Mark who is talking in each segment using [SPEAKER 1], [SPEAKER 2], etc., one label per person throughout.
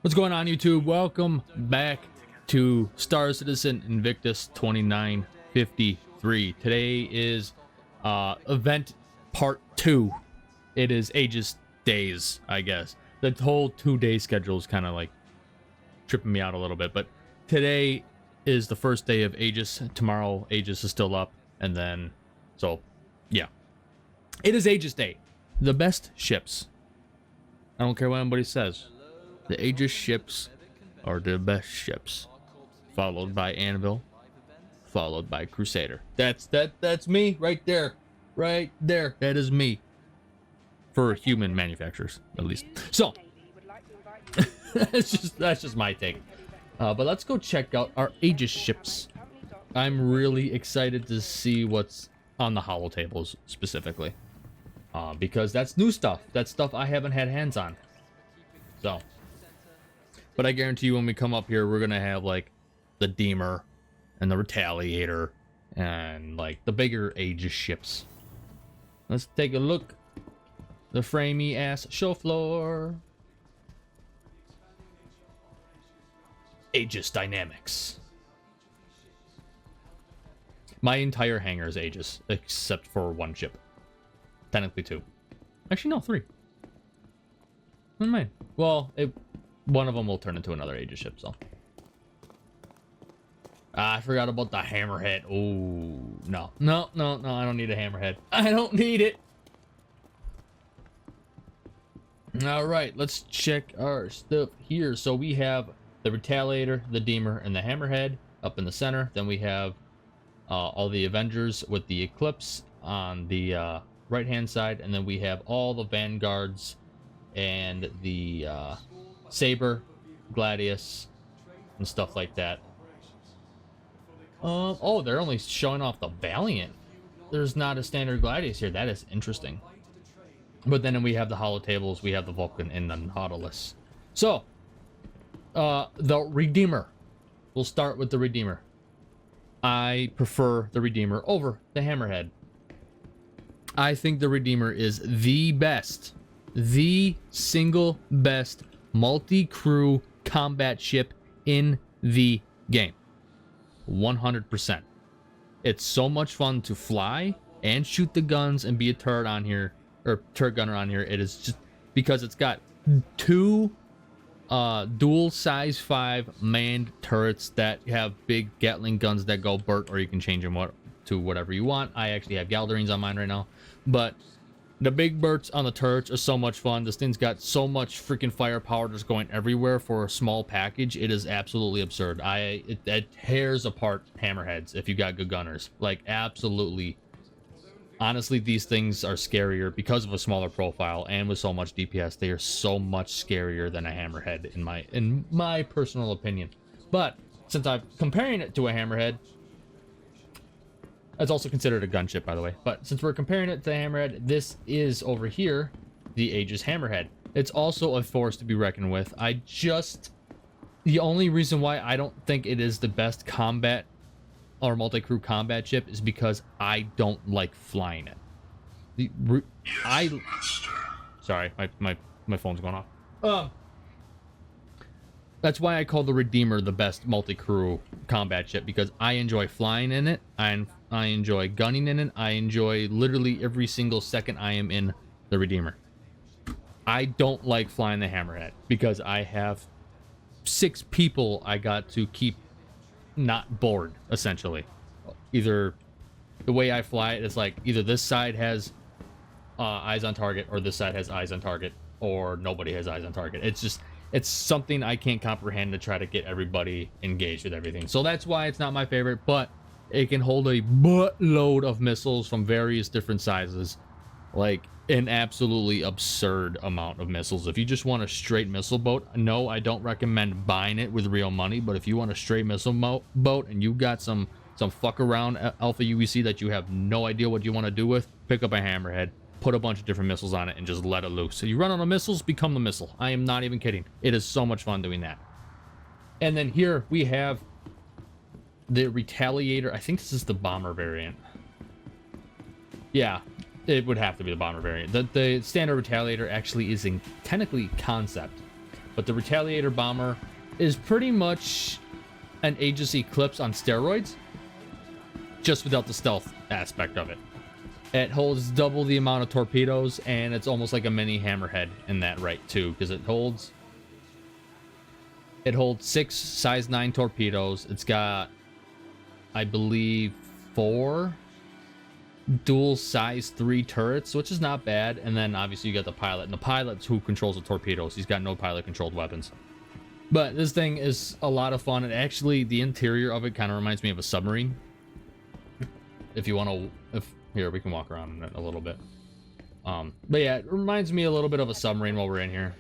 [SPEAKER 1] What's going on, YouTube? Welcome back to Star Citizen Invictus 2953. Today is event part 2. It is Aegis days, I guess. The whole 2-day schedule is kind of like tripping me out a little bit, but today is the first day of Aegis. Tomorrow Aegis is still up, and then so yeah, it is Aegis day. The best ships, I don't care what anybody says, the Aegis ships are the best ships, followed by Anvil, followed by Crusader. That's me right there. That is me, for human manufacturers at least. So that's just my take. But let's go check out our Aegis ships. I'm really excited to see what's on the holo tables specifically, because that's new stuff. That's stuff I haven't had hands on. So, but I guarantee you, when we come up here, we're gonna have like the Deemer and the Retaliator and like the bigger Aegis ships. Let's take a look. The framey ass show floor. Aegis Dynamics. My entire hangar is Aegis, except for one ship. Technically 2. Actually, no, 3. Never mind. Well, one of them will turn into another Aegis ship, so. I forgot about the hammerhead. Oh, no, I don't need a hammerhead. I don't need it. All right, let's check our stuff here. So we have the Retaliator, the Deemer, and the Hammerhead up in the center. Then we have all the Avengers with the Eclipse on the right-hand side. And then we have all the Vanguards and the Saber, Gladius, and stuff like that. Oh, they're only showing off the Valiant. There's not a standard Gladius here. That is interesting. But then we have the holo tables. We have the Vulcan and the Nautilus. So, the Redeemer. We'll start with the Redeemer. I prefer the Redeemer over the Hammerhead. I think the Redeemer is the best, the single best multi-crew combat ship in the game. 100%. It's so much fun to fly and shoot the guns and be a turret on here, or turret gunner on here. It is just because it's got 2 dual size 5 manned turrets that have big Gatling guns that go Burt, or you can change them to whatever you want. I actually have Galdarines on mine right now, but the big Burts on the turrets are so much fun. This thing's got so much freaking firepower just going everywhere for a small package. It is absolutely absurd. It tears apart hammerheads if you got good gunners. Like, absolutely. Honestly, these things are scarier because of a smaller profile, and with so much DPS, they are so much scarier than a hammerhead in my personal opinion. But since I'm comparing it to a hammerhead, it's also considered a gunship, by the way. But since we're comparing it to the hammerhead, this is over here the Aegis Hammerhead. It's also a force to be reckoned with. The only reason why I don't think it is the best combat or multi-crew combat ship is because I don't like flying it. Sorry, my phone's going off. That's why I call the Redeemer the best multi-crew combat ship, because I enjoy flying in it, and I enjoy gunning in it. I enjoy literally every single second I am in the Redeemer. I don't like flying the Hammerhead because I have 6 people I got to keep not bored, essentially. Either the way I fly it is like either this side has eyes on target, or this side has eyes on target, or nobody has eyes on target. It's something I can't comprehend to try to get everybody engaged with everything. So that's why it's not my favorite, but it can hold a buttload of missiles from various different sizes, like an absolutely absurd amount of missiles. If you just want a straight missile boat, no, I don't recommend buying it with real money. But if you want a straight missile boat and you got some fuck around alpha UEC that you have no idea what you want to do with, pick up a Hammerhead, put a bunch of different missiles on it, and just let it loose. So you run out of missiles, become the missile. I am not even kidding. It is so much fun doing that. And then here we have the Retaliator. I think this is the bomber variant. Yeah, it would have to be the bomber variant. The standard Retaliator actually is in technically concept. But the Retaliator bomber is pretty much an Aegis Eclipse on steroids, just without the stealth aspect of it. It holds double the amount of torpedoes, and it's almost like a mini hammerhead in that right too, because it holds 6 size 9 torpedoes. It's got, I believe, 4 dual size 3 turrets, which is not bad. And then obviously you got the pilot, and the pilot's who controls the torpedoes. He's got no pilot controlled weapons. But this thing is a lot of fun. And actually the interior of it kind of reminds me of a submarine. If you want to, here, we can walk around it a little bit. But yeah, it reminds me a little bit of a submarine while we're in here.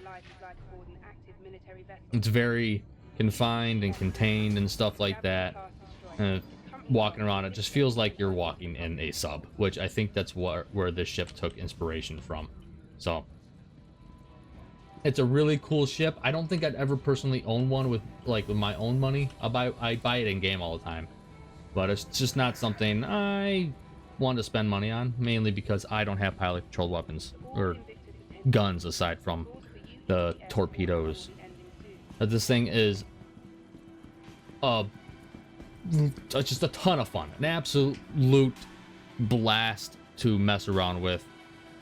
[SPEAKER 1] It's very confined and contained and stuff like that. Walking around, it just feels like you're walking in a sub, which I think that's where this ship took inspiration from. So it's a really cool ship. I don't think I'd ever personally own one with my own money. I buy it in game all the time, but it's just not something I want to spend money on, mainly because I don't have pilot controlled weapons or guns aside from the torpedoes. But this thing is just a ton of fun, an absolute blast to mess around with.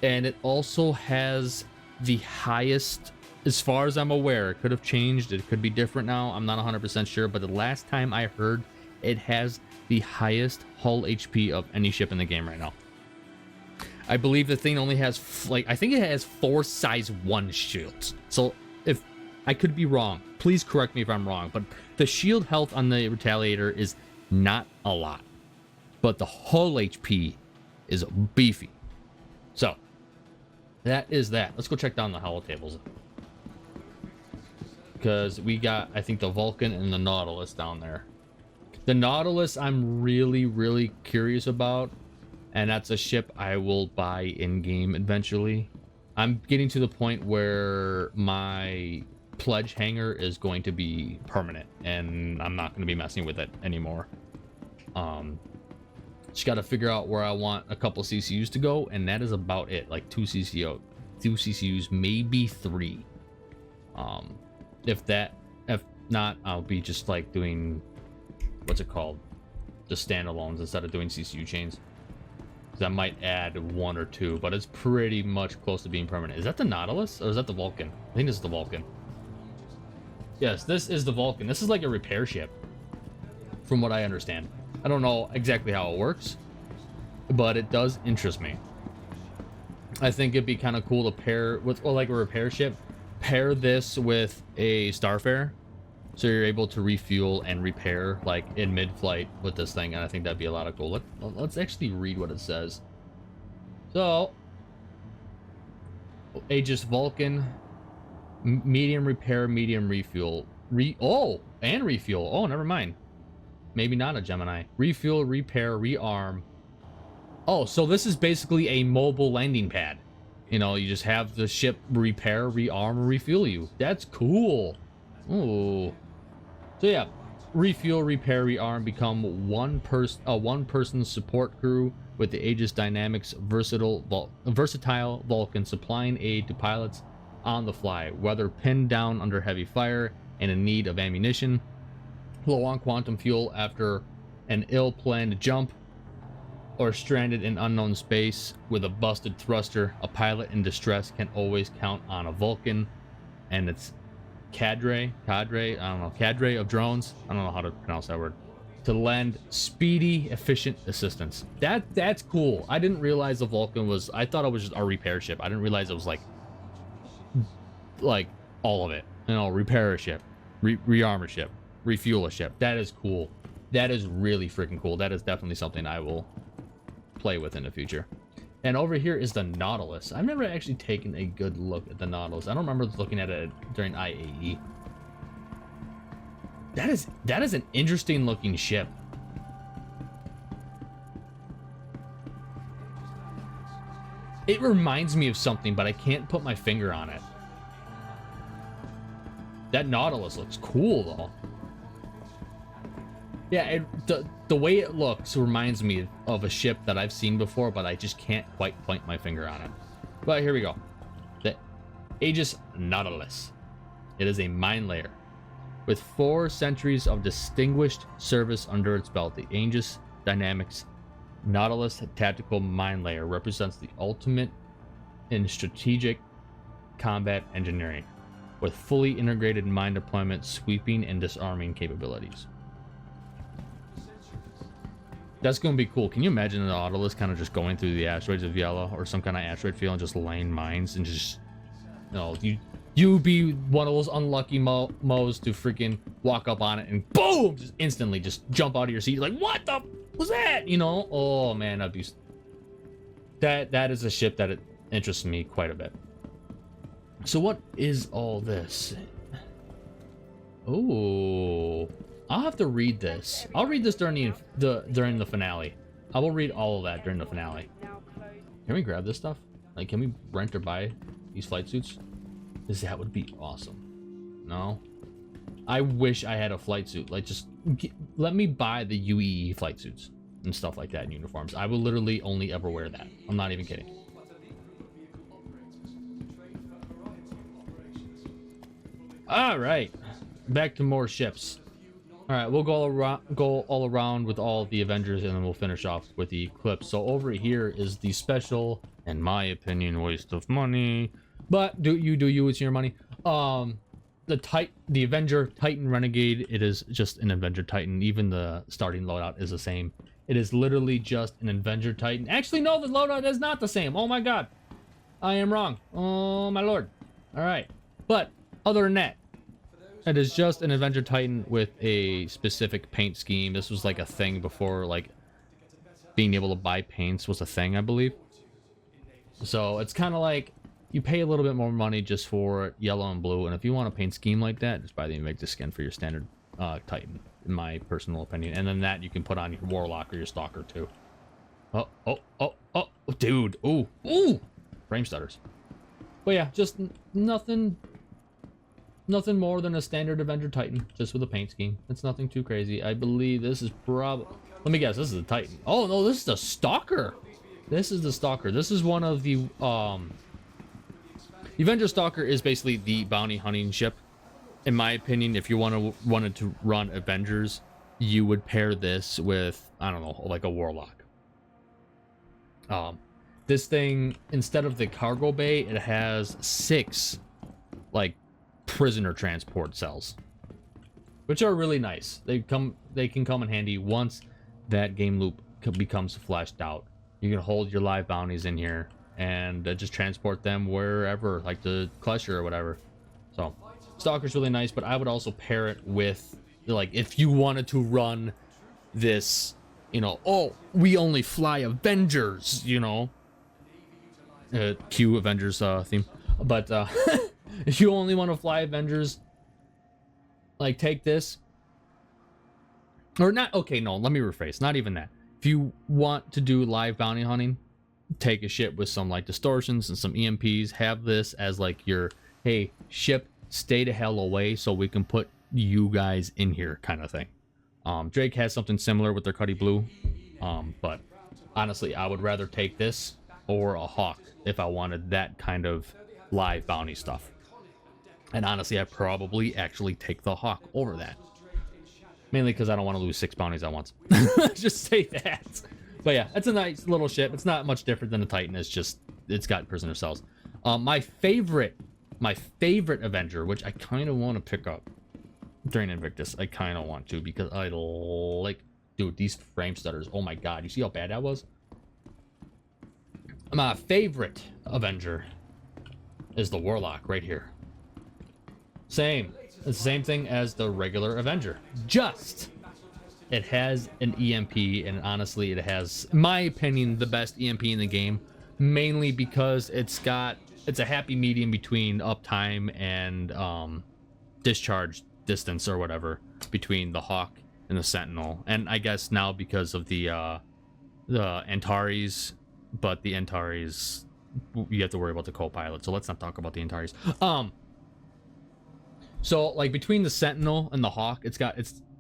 [SPEAKER 1] And it also has the highest, as far as I'm aware, it could have changed, it could be different now, I'm not 100% sure, but the last time I heard, it has the highest hull HP of any ship in the game right now. I believe the thing only has I think it has 4 size 1 shields. So if I could be wrong, please correct me if I'm wrong, but the shield health on the Retaliator is not a lot, but the hull HP is beefy. So that is that. Let's go check down the hull tables, because we got, I think, the Vulcan and the Nautilus down there. The Nautilus I'm really curious about, and that's a ship I will buy in game eventually. I'm getting to the point where my pledge hangar is going to be permanent, and I'm not going to be messing with it anymore. Just got to figure out where I want a couple CCUs to go, and that is about it. Like 2 CCUs, maybe 3. If not, I'll be just like doing, what's it called, just standalones instead of doing CCU chains. Because I might add 1 or 2, but it's pretty much close to being permanent. Is that the Nautilus, or is that the Vulcan? I think this is the Vulcan. Yes, this is the Vulcan. This is like a repair ship, from what I understand. I don't know exactly how it works, but it does interest me. I think it'd be kind of cool to pair with, well, like a repair ship. Pair this with a Starfarer, so you're able to refuel and repair like in mid-flight with this thing, and I think that'd be a lot of cool. Let's actually read what it says. So, Aegis Vulcan, medium repair, medium refuel, and refuel. Oh, never mind. Maybe not a Gemini. Refuel, repair, rearm. Oh, so this is basically a mobile landing pad. You know, you just have the ship repair, rearm, refuel you. That's cool. Ooh. So yeah, refuel, repair, rearm, become one person support crew with the Aegis Dynamics versatile Vulcan, supplying aid to pilots on the fly, whether pinned down under heavy fire and in need of ammunition, low on quantum fuel after an ill-planned jump, or stranded in unknown space with a busted thruster. A pilot in distress can always count on a Vulcan and its cadre of drones, I don't know how to pronounce that word, to lend speedy, efficient assistance. That's cool. I didn't realize the Vulcan was, I thought it was just a repair ship. I didn't realize it was like all of it. You know, repair a ship, rearm a ship, refuel a ship. That is cool. That is really freaking cool. That is definitely something I will play with in the future. And over here is the Nautilus. I've never actually taken a good look at the Nautilus. I don't remember looking at it during IAE. That is an interesting looking ship. It reminds me of something, but I can't put my finger on it. That Nautilus looks cool though. Yeah, the way it looks reminds me of a ship that I've seen before, but I just can't quite point my finger on it. But here we go. The Aegis Nautilus. It is a mine layer. With 4 centuries of distinguished service under its belt, the Aegis Dynamics Nautilus Tactical Mine Layer represents the ultimate in strategic combat engineering, with fully integrated mine deployment, sweeping, and disarming capabilities. That's going to be cool. Can you imagine the Nautilus kind of just going through the asteroids of Yellow or some kind of asteroid field and just laying mines and just, you know, you be one of those unlucky mo's to freaking walk up on it and boom, just instantly just jump out of your seat. You're like, what the was that? You know? Oh man, that'd be... That is a ship that it interests me quite a bit. So what is all this? Oh, I'll have to read this. I'll read this during the finale. I will read all of that during the finale. Can we grab this stuff? Like, can we rent or buy these flight suits? Because that would be awesome. No? I wish I had a flight suit. Like, just let me buy the UEE flight suits and stuff like that in uniforms. I will literally only ever wear that. I'm not even kidding. All right, back to more ships. All right, we'll go all around with all the Avengers, and then we'll finish off with the Eclipse. So over here is the special, in my opinion, waste of money. But do you? It's your money. The Avenger Titan Renegade. It is just an Avenger Titan. Even the starting loadout is the same. It is literally just an Avenger Titan. Actually, no, the loadout is not the same. Oh my God, I am wrong. Oh my Lord. All right, but other than that, it is just an Avenger Titan with a specific paint scheme. This was like a thing before, like, being able to buy paints was a thing, I believe. So it's kind of like you pay a little bit more money just for yellow and blue, and if you want a paint scheme like that, just buy the Invictus skin for your standard Titan, in my personal opinion. And then that you can put on your Warlock or your Stalker too. Oh, dude. Ooh. Frame stutters. But yeah, just nothing more than a standard Avenger Titan, just with a paint scheme. It's nothing too crazy. I believe this is probably... Let me guess, this is a Titan. Oh, no, this is the Stalker. This is the Stalker. This is one of the... Avenger Stalker is basically the bounty hunting ship. In my opinion, if you wanted to run Avengers, you would pair this with, I don't know, like a Warlock. This thing, instead of the cargo bay, it has 6, like, prisoner transport cells, which are really nice. They can come in handy once that game loop becomes fleshed out. You can hold your live bounties in here and just transport them wherever, like the Klesher or whatever. So Stalker's really nice, but I would also pair it with, like, if you wanted to run this, you know, oh, we only fly Avengers, you know, Q Avengers theme, but if you only want to fly Avengers, like, take this. Or not, okay, no, let me rephrase. Not even that. If you want to do live bounty hunting, take a ship with some, like, distortions and some EMPs. Have this as, like, your, hey, ship, stay the hell away so we can put you guys in here kind of thing. Drake has something similar with their Cuddy Blue. But honestly, I would rather take this or a Hawk if I wanted that kind of live bounty stuff. And honestly, I probably actually take the Hawk over that. Mainly because I don't want to lose 6 bounties at once. Just say that. But yeah, it's a nice little ship. It's not much different than a Titan. It's just, it's got prisoner cells. My favorite Avenger, which I kind of want to pick up during Invictus. I kind of want to, because I like... Dude, these frame stutters. Oh my God. You see how bad that was? My favorite Avenger is the Warlock right here. Same. It's the same thing as the regular Avenger. Just, it has an EMP, and honestly, it has, in my opinion, the best EMP in the game. Mainly because it's a happy medium between uptime and discharge distance or whatever between the Hawk and the Sentinel. And I guess now because of the Antares, but the Antares, you have to worry about the co-pilot, so let's not talk about the Antares. So, like, between the Sentinel and the Hawk, it's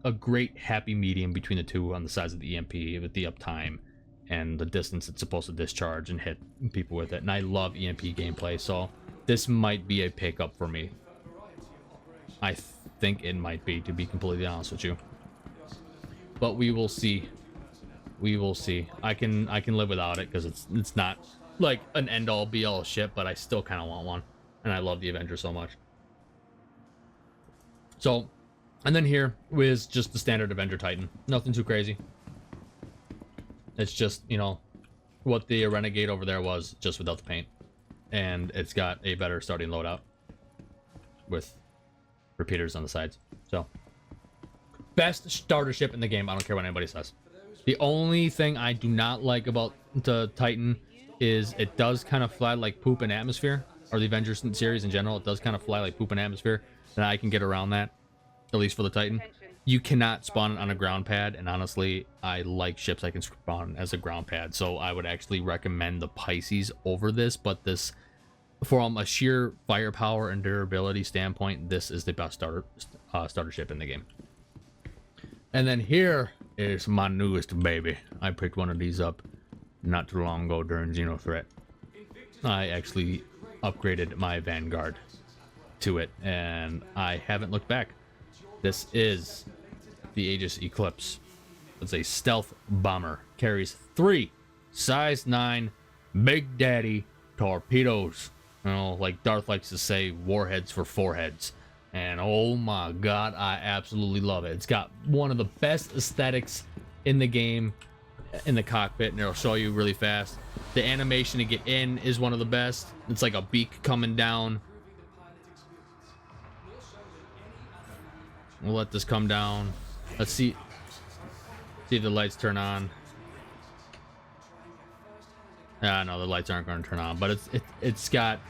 [SPEAKER 1] a great happy medium between the two on the size of the EMP with the uptime and the distance it's supposed to discharge and hit people with it. And I love EMP gameplay, so this might be a pickup for me. I think it might be, to be completely honest with you. But we will see. We will see. I can live without it because it's not like an end all be all ship, but I still kind of want one, and I love the Avengers so much. So, and then here is just the standard Avenger Titan. Nothing too crazy. It's just, you know, what the Renegade over there was, just without the paint, and it's got a better starting loadout with repeaters on the sides. So, best starter ship in the game. I don't care what anybody says. The only thing I do not like about the Titan is it does kind of fly like poop in atmosphere, or the Avengers series in general. It does kind of fly like poop in atmosphere, and I can get around that, at least for the Titan. You cannot spawn it on a ground pad, and honestly, I like ships I can spawn as a ground pad, so I would actually recommend the Pisces over this, but this, from a sheer firepower and durability standpoint, this is the best starter ship in the game. And then here is my newest baby. I picked one of these up not too long ago during Xeno Threat. I actually upgraded my Vanguard to it, and I haven't looked back. This is the Aegis Eclipse. It's a stealth bomber. Carries 3 size 9 Big Daddy torpedoes. You know, like Darth likes to say, warheads for foreheads. And oh my god, I absolutely love it. It's got one of the best aesthetics in the game, in the cockpit, and it'll show you really fast. The animation to get in is one of the best. It's like a beak coming down. We'll let this come down. Let's see if the lights turn on. No, the lights aren't going to turn on, but it's got,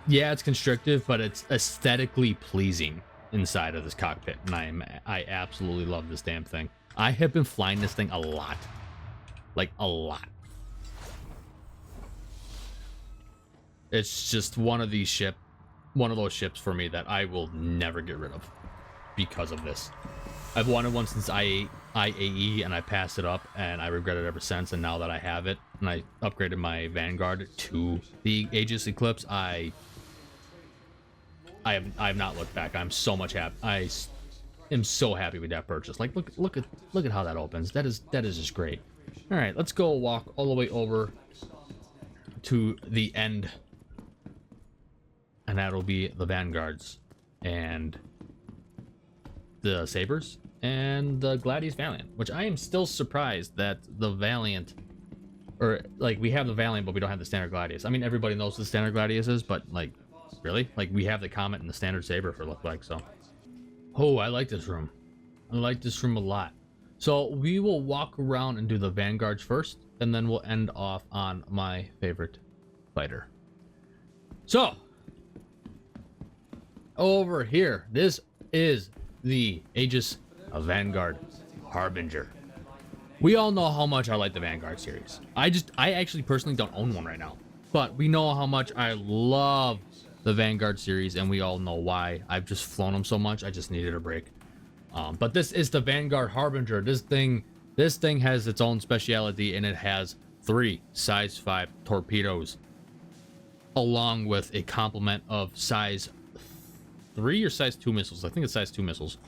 [SPEAKER 1] yeah, it's constrictive, but it's aesthetically pleasing inside of this cockpit, and I absolutely love this damn thing. I have been flying this thing a lot, like a lot. It's just one of those ships for me that I will never get rid of because of this. I've wanted one since IAE, and I passed it up, and I regret it ever since. And now that I have it, and I upgraded my Vanguard to the Aegis Eclipse, I have not looked back. I'm so much happy. I am so happy with that purchase. Like, look at how that opens. That is just great. All right, let's go walk all the way over to the end, and that'll be the Vanguards and the Sabres and the Gladius Valiant, which I am still surprised that the Valiant, or like, we have the Valiant but we don't have the standard Gladius. I mean, everybody knows what the standard Gladius is, but like, really, like, we have the Comet and the standard Saber for look like. So, oh, I like this room. I like this room a lot. So we will walk around and do the Vanguards first, and then we'll end off on my favorite fighter. So over here, this is the Aegis Vanguard Harbinger. We all know how much I like the Vanguard series. I actually personally don't own one right now, but we know how much I love the Vanguard series, and we all know why. I've just flown them so much, I just needed a break. But this is the Vanguard Harbinger. This thing has its own speciality, and it has 3 size 5 torpedoes, along with a complement of size 3 or size 2 missiles. I think it's size 2 missiles.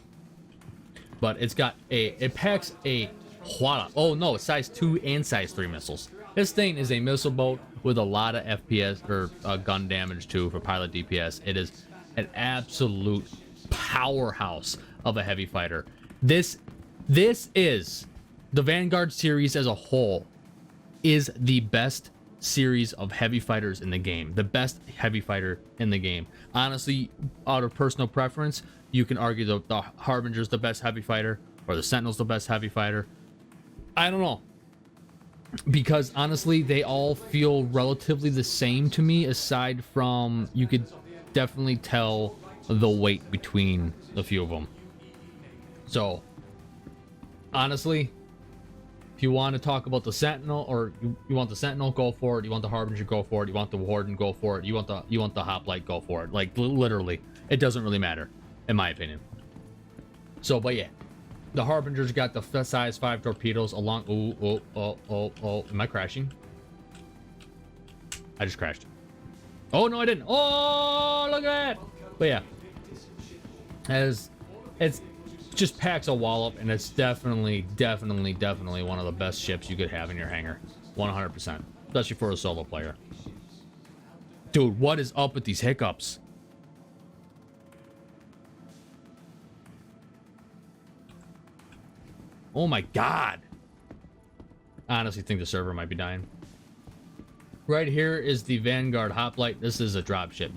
[SPEAKER 1] But it packs a Huala. Oh no, it's size 2 and size 3 missiles. This thing is a missile boat with a lot of FPS, or gun damage too, for pilot DPS. It is an absolute powerhouse of a heavy fighter. This is the Vanguard series as a whole is the best series of heavy fighters in the game. The best heavy fighter in the game. Honestly, out of personal preference, you can argue the Harbinger's the best heavy fighter, or the Sentinel's the best heavy fighter. I don't know, because honestly, they all feel relatively the same to me, aside from, you could definitely tell the weight between a few of them. So honestly, if you want to talk about the Sentinel, or you want the Sentinel, go for it. You want the Harbinger, go for it. You want the Warden, go for it. You want the Hoplite, go for it. Like, literally, it doesn't really matter, in my opinion. So, but yeah, the Harbinger's got the size 5 torpedoes along. Oh, am I crashing? I just crashed. Oh no, I didn't. Oh, look at that. But yeah, As it's just packs a wallop, and it's definitely one of the best ships you could have in your hangar. 100%. Especially for a solo player. Dude, what is up with these hiccups? Oh my god. I honestly think the server might be dying. Right here is the Vanguard hoplite. This is a drop ship.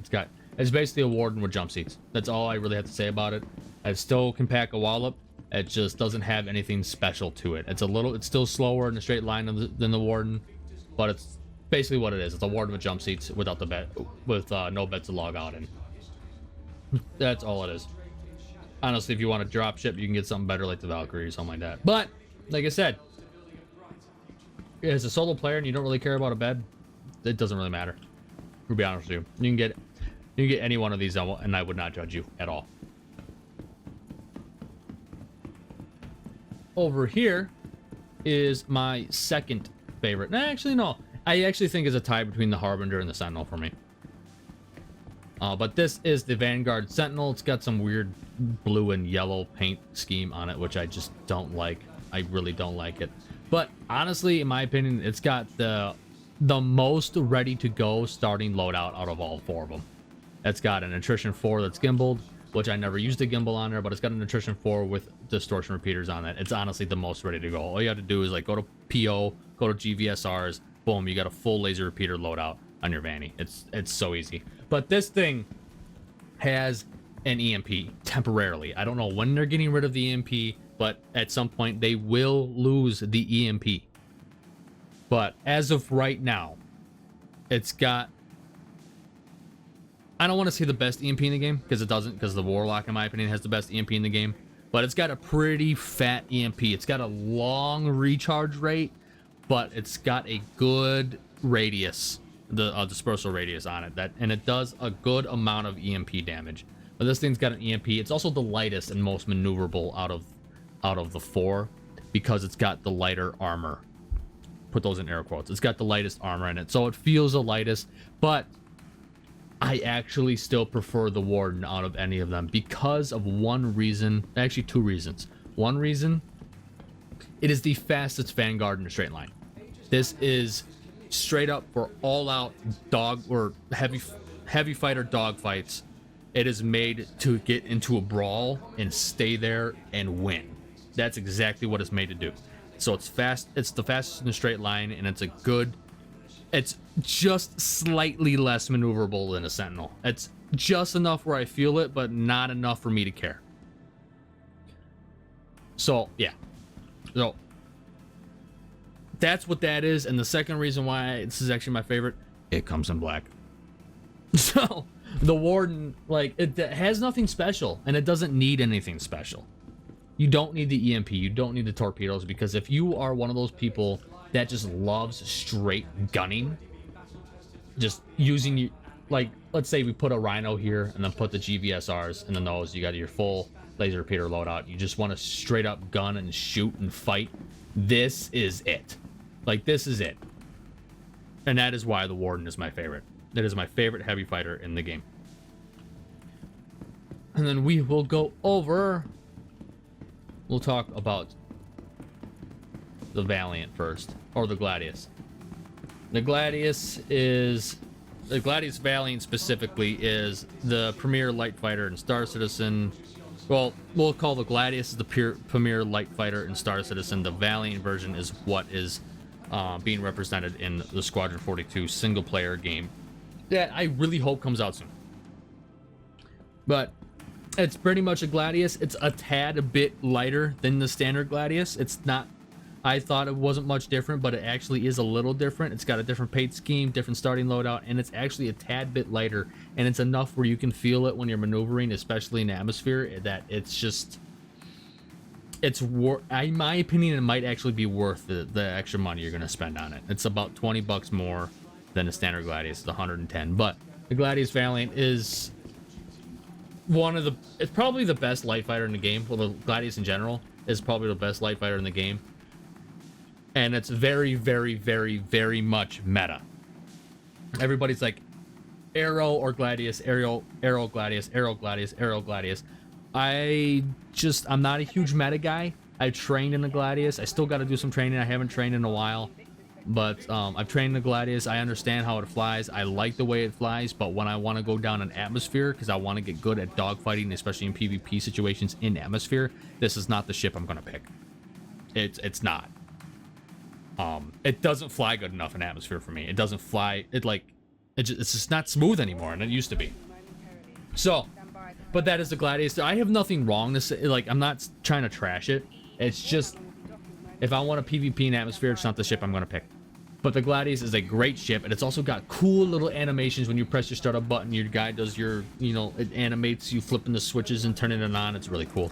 [SPEAKER 1] It's basically a Warden with jump seats. That's all I really have to say about it. It still can pack a wallop. It just doesn't have anything special to it. It's still slower in a straight line than the Warden, but it's basically what it is. It's a Warden with jump seats without the bed, with no beds to log out in. That's all it is. Honestly, if you want a drop ship, you can get something better like the Valkyrie or something like that. But like I said, as a solo player and you don't really care about a bed, it doesn't really matter. To be honest with you, you can get any one of these, and I would not judge you at all. Over here is my second favorite. Nah, actually, no. I actually think it's a tie between the Harbinger and the Sentinel for me. But this is the Vanguard Sentinel. It's got some weird blue and yellow paint scheme on it, which I just don't like. I really don't like it. But honestly, in my opinion, it's got the most ready-to-go starting loadout out of all four of them. It's got an attrition 4 that's gimbaled, which I never used a gimbal on there, but it's got an attrition 4 with distortion repeaters on it. It's honestly the most ready to go. All you have to do is like go to PO, go to GVSRs, boom, you got a full laser repeater loadout on your Vanny. It's so easy. But this thing has an EMP temporarily. I don't know when they're getting rid of the EMP, but at some point they will lose the EMP. But as of right now, it's got, I don't want to say the best EMP in the game, because it doesn't, because the Warlock, in my opinion, has the best EMP in the game. But it's got a pretty fat EMP. It's got a long recharge rate, but it's got a good radius, the dispersal radius on it, and it does a good amount of EMP damage. But this thing's got an EMP. It's also the lightest and most maneuverable out of the four, because it's got the lighter armor. Put those in air quotes. It's got the lightest armor in it, so it feels the lightest. But I actually still prefer the Warden out of any of them because of one reason. Actually, two reasons. One reason, it is the fastest Vanguard in a straight line. This is straight up for all-out dog or heavy fighter dogfights. It is made to get into a brawl and stay there and win. That's exactly what it's made to do. So it's fast. It's the fastest in a straight line, and it's just slightly less maneuverable than a Sentinel. It's just enough where I feel it, but not enough for me to care. So yeah, so that's what that is. And the second reason why this is actually my favorite, it comes in black. So the Warden, like, it has nothing special, and it doesn't need anything special. You don't need the EMP, you don't need the torpedoes, because if you are one of those people that just loves straight gunning, just using, like, let's say we put a Rhino here and then put the GVSRs in the nose, you got your full laser repeater loadout, you just want to straight up gun and shoot and fight, this is it. Like, this is it. And that is why the Warden is my favorite. That is my favorite heavy fighter in the game. And then we will go over, we'll talk about the Valiant first, or the Gladius. The Gladius Valiant specifically is the premier light fighter in Star Citizen. Well, we'll call the Gladius the premier light fighter in Star Citizen. The Valiant version is what is being represented in the Squadron 42 single player game that I really hope comes out soon. But it's pretty much a Gladius. It's a tad bit lighter than the standard Gladius. It's not, I thought it wasn't much different, but it actually is a little different. It's got a different paint scheme, different starting loadout, and it's actually a tad bit lighter, and it's enough where you can feel it when you're maneuvering, especially in atmosphere, that it's just, in my opinion, it might actually be worth the extra money you're going to spend on it. It's about 20 bucks more than the standard Gladius, the 110. But the Gladius Valiant is it's probably the best light fighter in the game. Well, the Gladius in general is probably the best light fighter in the game. And it's very, very, very, very much meta. Everybody's like, Arrow or Gladius, Arrow, Gladius, Arrow, Gladius, Arrow, Gladius. I'm not a huge meta guy. I trained in the Gladius. I still got to do some training. I haven't trained in a while. But I've trained in the Gladius. I understand how it flies. I like the way it flies. But when I want to go down an atmosphere, because I want to get good at dogfighting, especially in PvP situations in atmosphere, this is not the ship I'm going to pick. It's not. It doesn't fly good enough in atmosphere for me. It doesn't fly. It's just not smooth anymore, and it used to be. So, but that is the Gladius. I have nothing wrong to say. Like, I'm not trying to trash it. It's just, if I want a PvP in atmosphere, it's not the ship I'm going to pick. But the Gladius is a great ship, and it's also got cool little animations. When you press your startup button, your guy does your, it animates you flipping the switches and turning it on. It's really cool.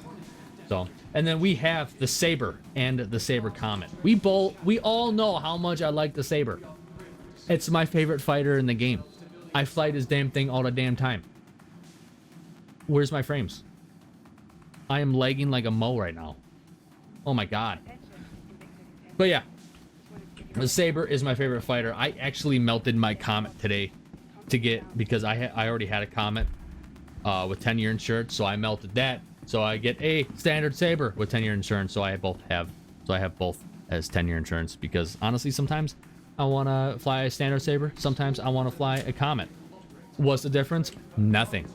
[SPEAKER 1] So, and then we have the Saber and the Saber Comet. We all know how much I like the Saber. It's my favorite fighter in the game. I fight this damn thing all the damn time. Where's my frames? I am lagging like a mo right now. Oh my god. But yeah, the Saber is my favorite fighter. I actually melted my Comet today because I already had a Comet with 10-year insurance, so I melted that. So I get a standard Saber with 10-year insurance. So I have both as 10-year insurance, because honestly, sometimes I want to fly a standard Saber. Sometimes I want to fly a Comet. What's the difference? Nothing.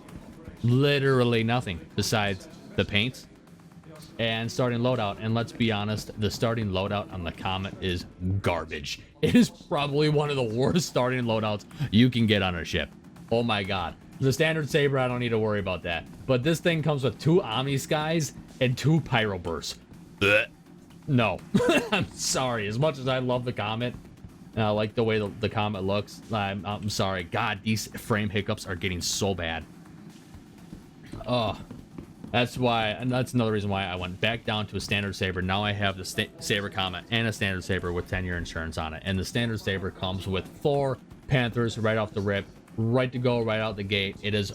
[SPEAKER 1] Literally nothing besides the paint and starting loadout. And let's be honest, the starting loadout on the Comet is garbage. It is probably one of the worst starting loadouts you can get on a ship. Oh my god. The standard Saber, I don't need to worry about that. But this thing comes with 2 Omni Skies and 2 Pyro Bursts. No. I'm sorry. As much as I love the Comet, and I like the way the Comet looks, I'm sorry. God, these frame hiccups are getting so bad. Oh, that's another reason why I went back down to a standard Saber. Now I have the Saber Comet and a standard Saber with 10-year insurance on it. And the standard Saber comes with 4 Panthers right off the rip, right to go, right out the gate. It is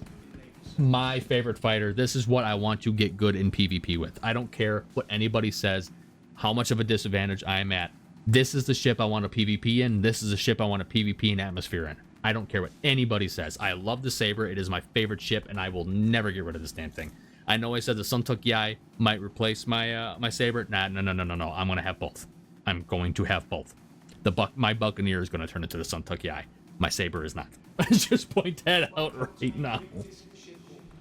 [SPEAKER 1] my favorite fighter. This is what I want to get good in PvP with. I don't care what anybody says, how much of a disadvantage I am at. This is the ship I want to PvP in. This is the ship I want to PvP in atmosphere in. I don't care what anybody says. I love the Saber. It is my favorite ship, and I will never get rid of this damn thing. I know I said the Suntuk Yai might replace my my Saber. Nah, no. I'm going to have both. I'm going to have both. My Buccaneer is going to turn into the Suntuk Yai. My Saber is not. I just point that out right now.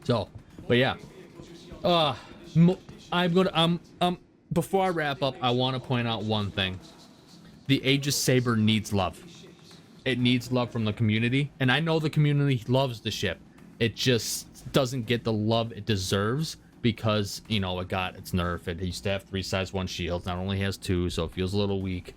[SPEAKER 1] So, but yeah. Before I wrap up, I want to point out one thing. The Aegis Saber needs love. It needs love from the community, and I know the community loves the ship. It just doesn't get the love it deserves because, it got its nerf. It used to have 3 size 1 shields, now it only has 2, so it feels a little weak.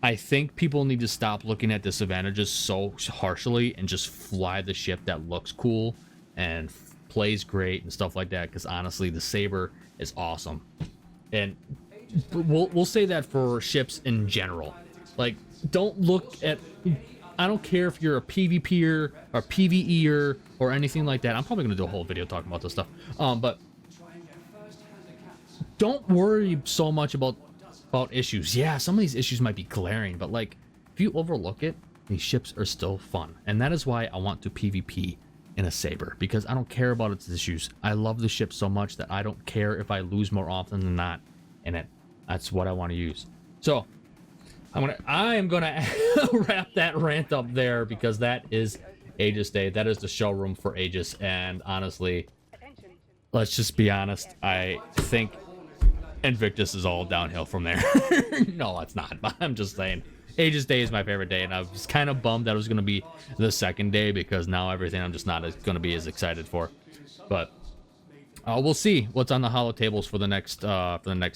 [SPEAKER 1] I think people need to stop looking at disadvantages so harshly and just fly the ship that looks cool and plays great and stuff like that, because honestly, the Saber is awesome. And we'll say that for ships in general. Like, don't look at... I don't care if you're a PvPer or PvEer or anything like that. I'm probably going to do a whole video talking about this stuff. But don't worry so much about issues. Yeah, some of these issues might be glaring, but like, if you overlook it, these ships are still fun. And that is why I want to PvP in a Saber, because I don't care about its issues. I love the ship so much that I don't care if I lose more often than not in it. That's what I want to use. So I am gonna wrap that rant up there, because that is Aegis Day. That is the showroom for Aegis, and honestly, let's just be honest, I think Invictus is all downhill from there. No, it's not, but I'm just saying Aegis Day is my favorite day, and I was kind of bummed that it was going to be the second day, because now everything I'm just not going to be as excited for. But we'll see what's on the holo tables for the next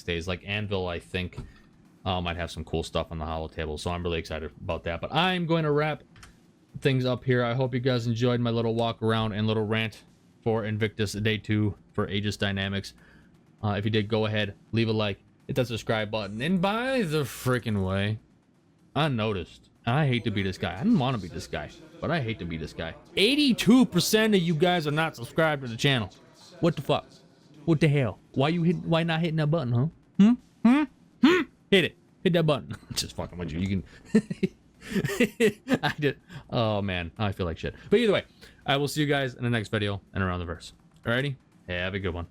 [SPEAKER 1] days. Like Anvil, I think might have some cool stuff on the holo table, so I'm really excited about that. But I'm going to wrap things up here. I hope you guys enjoyed my little walk around and little rant for Invictus Day 2 for Aegis Dynamics. If you did, go ahead, leave a like, hit that subscribe button, and by the freaking way, I noticed, and I hate to be this guy. I didn't want to be this guy, but I hate to be this guy. 82% of you guys are not subscribed to the channel. What the fuck? What the hell? Why not hitting that button, huh? Hit it. Hit that button. Just fucking with you. You can... I did. Oh, man. I feel like shit. But either way, I will see you guys in the next video and around the verse. Alrighty, have a good one.